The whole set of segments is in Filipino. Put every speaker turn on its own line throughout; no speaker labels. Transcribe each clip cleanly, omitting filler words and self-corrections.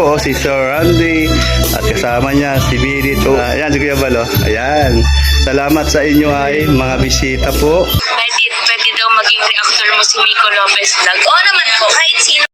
po si Sir Randy at kasama niya si Birit. Ayan si Kuya Bal. Ayan. Salamat sa inyo ay mga bisita po.
Pwede daw maging reactor mo si Miko Lopez Vlog. Oo naman po, kahit sino.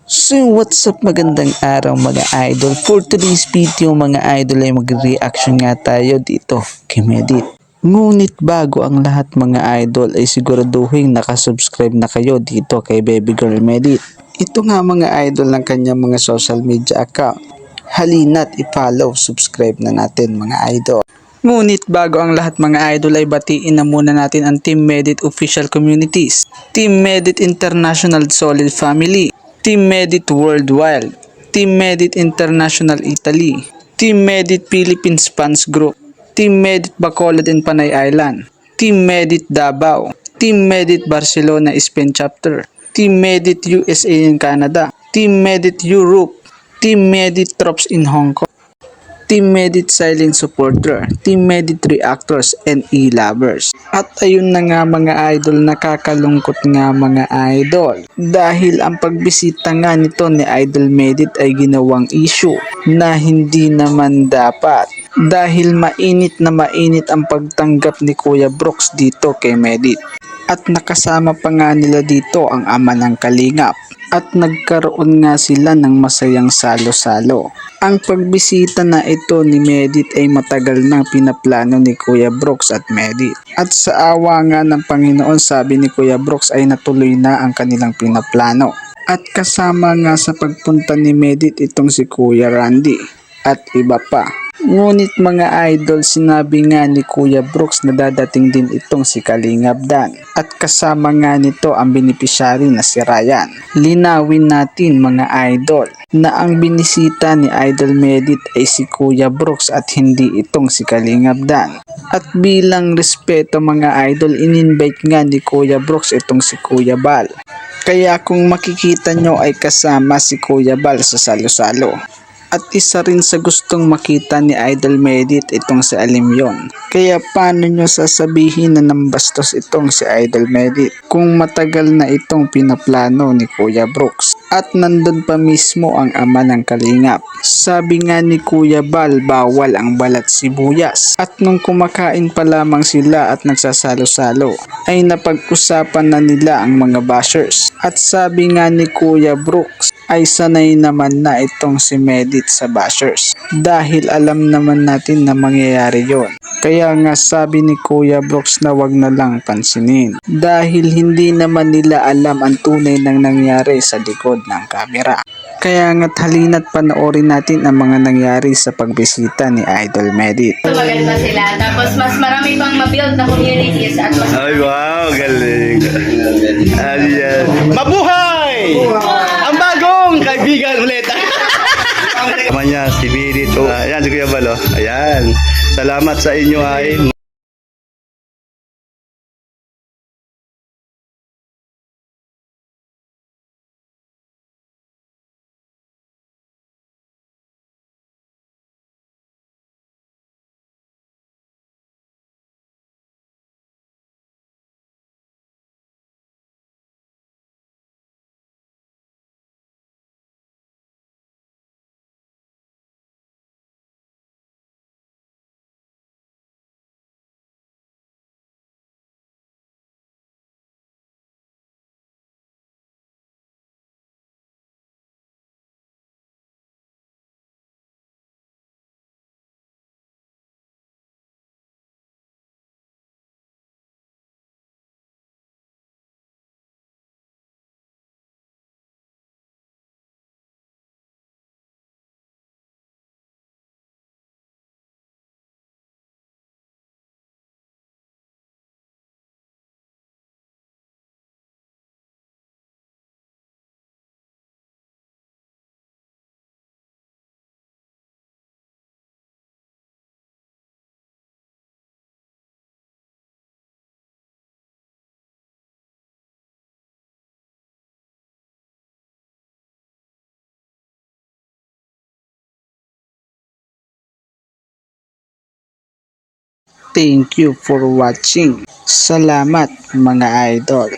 So what's up, magandang araw mga idol. For today's video mga idol ay mag-reaction nga tayo dito kay Medit. Ngunit bago ang lahat mga idol ay siguraduhin nakasubscribe na kayo dito kay Baby Girl Medit. Ito nga mga idol ng kanyang mga social media account. Halina't i-follow, subscribe na natin mga idol. Ngunit bago ang lahat mga idol ay batiin na muna natin ang Team Medit official communities, Team Medit International Solid Family, Team Medit Worldwide, Team Medit International Italy, Team Medit Philippines Fans Group, Team Medit Bacolod and Panay Island, Team Medit Davao, Team Medit Barcelona Spain Chapter, Team Medit USA and Canada, Team Medit Europe, Team Medit Troops in Hong Kong, Team Medit Silent Supporter, Team Medit Reactors, and E-Lovers. At ayun na nga mga idol, nakakalungkot nga mga idol. Dahil ang pagbisita nga nito ni Idol Medit ay ginawang issue na hindi naman dapat. Dahil mainit na mainit ang pagtanggap ni Kuya Brooks dito kay Medit. At nakasama pa nga nila dito ang ama ng Kalingap. At nagkaroon nga sila ng masayang salo-salo. Ang pagbisita na ito ni Medit ay matagal nang pinaplano ni Kuya Brooks at Medit. At sa awa nga ng Panginoon, sabi ni Kuya Brooks ay natuloy na ang kanilang pinaplano. At kasama nga sa pagpunta ni Medit itong si Kuya Randy at iba pa. Ngunit mga idol, sinabi nga ni Kuya Brooks na dadating din itong si Kalingap Dan at kasama nga nito ang beneficiary na si Ryan. Linawin natin mga idol na ang binisita ni Idol Medit ay si Kuya Brooks at hindi itong si Kalingap Dan. At bilang respeto mga idol, in-invite nga ni Kuya Brooks itong si Kuya Bal. Kaya kung makikita nyo ay kasama si Kuya Bal sa salo-salo. At isa rin sa gustong makita ni Idol Medit itong si Alimyon. Kaya paano nyo sasabihin na nambastos itong si Idol Medit kung matagal na itong pinaplano ni Kuya Brooks? At nandun pa mismo ang ama ng Kalingap. Sabi nga ni Kuya Bal, bawal ang balat sibuyas. At nung kumakain pa lamang sila at nagsasalo-salo ay napag-usapan na nila ang mga bashers. At sabi nga ni Kuya Brooks ay sanay naman na itong si Medit sa bashers dahil alam naman natin na mangyayari yon. Kaya nga sabi ni Kuya Brooks na wag na lang pansinin dahil hindi naman nila alam ang tunay nang nangyari sa likod ng kamera. Kaya nga't halina't panoorin natin ang mga nangyari sa pagbisita ni Idol Medit.
Maganda sila. Tapos mas marami pang ma-build na communities at mas...
Ay wow, galing. Ayan. Mabuhay! Ang bagong kaibigan ulit. Kasama niya si Birit. Ayan si Kuya Bal. Ayan. Salamat sa inyo ay
Thank you for watching. Salamat mga idol.